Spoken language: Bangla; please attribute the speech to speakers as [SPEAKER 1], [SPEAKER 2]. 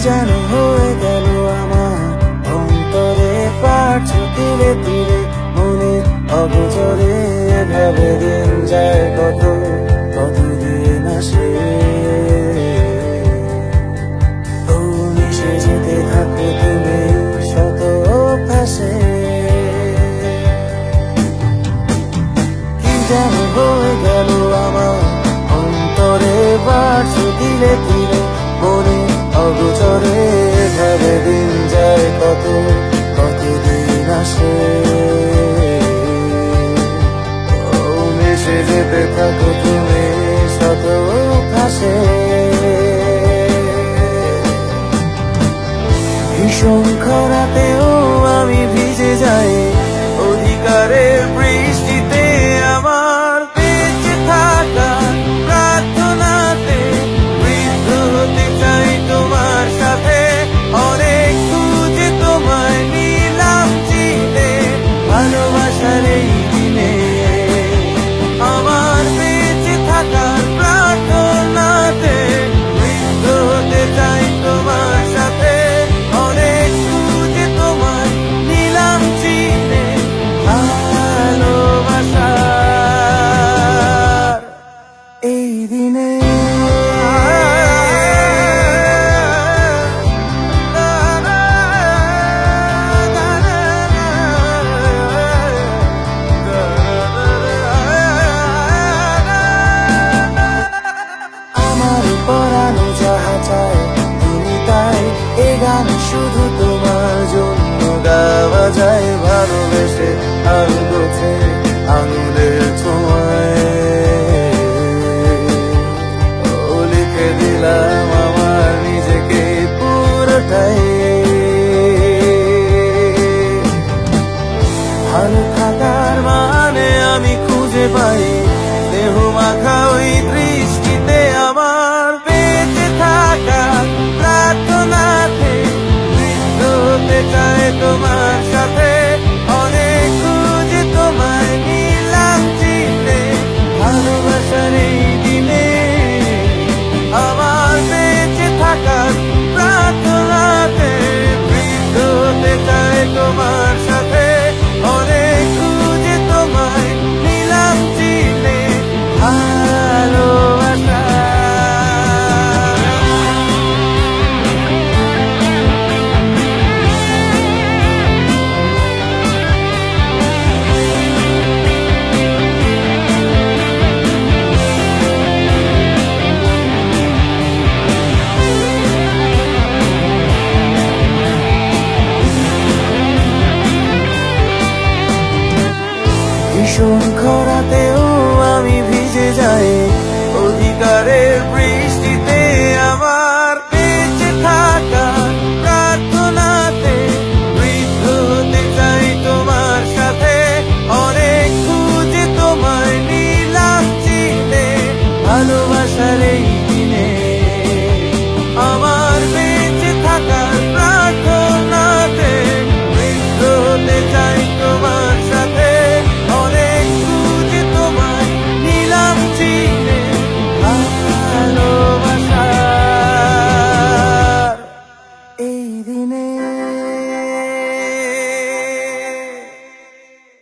[SPEAKER 1] যেন হয়ে গেল আমার অন্তরে, পারছো ধীরে ধীরে মনে অগোচরে। এভাবে দিন যায় কতদিন আসে, ও মিশে যেতে থাকো তুমি শত অভ্যাসে। কি যেন হয়ে গেল আমার অন্তরে, বাড়ছো ধীরে ধীরে মনে অগোচরে। এভাবে দিন যায় কতদিন আসে, ও মিশে যেতে থাকো তুমি শত অভ্যাসে। ভীষণ খরাতেও আমি ভিজে যাই অধিকারের বৃষ্টিতে। আমার বেঁচে থাকা প্রার্থনাতে বৃদ্ধ হতে চাই তোমার সাথে। অনেক খুঁজে তোমায় নিলাম চিনে ভালোবাসার এই দিনে। আমার বেঁচে থাকার প্রার্থনাতে বৃদ্ধ হতে চাই তোমার সাথে। অনেক খুঁজে তোমায় নিলাম চিনে ভালোবাসার এই দিনে। আমার পরানো যাহা চায় তুমি তাই, এ গান শুধু তোমার জন্য গাওয়া যায়। ভালোবেসে আলগোছে আঙুলের ছোঁয়ায়, ও লিখে দিলাম আমার নিজেকে পুরোটাই। ভালো থাকার মানে আমি খুঁজে পাই দেহ মাখা ওই দৃষ্টিতে। আমার বেঁচে থাকা প্রার্থনাতে বৃদ্ধ হতে চায় তোমার সাথে। অনেক খুঁজে তোমায় নিলাম চিনে ভালোবাসার এই দিনে। আমার বেঁচে থাকার প্রার্থনাতে বৃদ্ধ হতে চায় তোমার সাথে। অনেক খুঁজে তোমায় নিলাম চিনে ভালোবাসা। ভীষণ খরাতেও আমি ভিজে যাই অধিকারের বৃষ্টিতে। আমার বেঁচে থাকা প্রার্থনাতে বৃদ্ধ হতে চাই তোমার সাথে। অনেক খুঁজে তোমায় নিলাম চিনে ভালোবাসার এই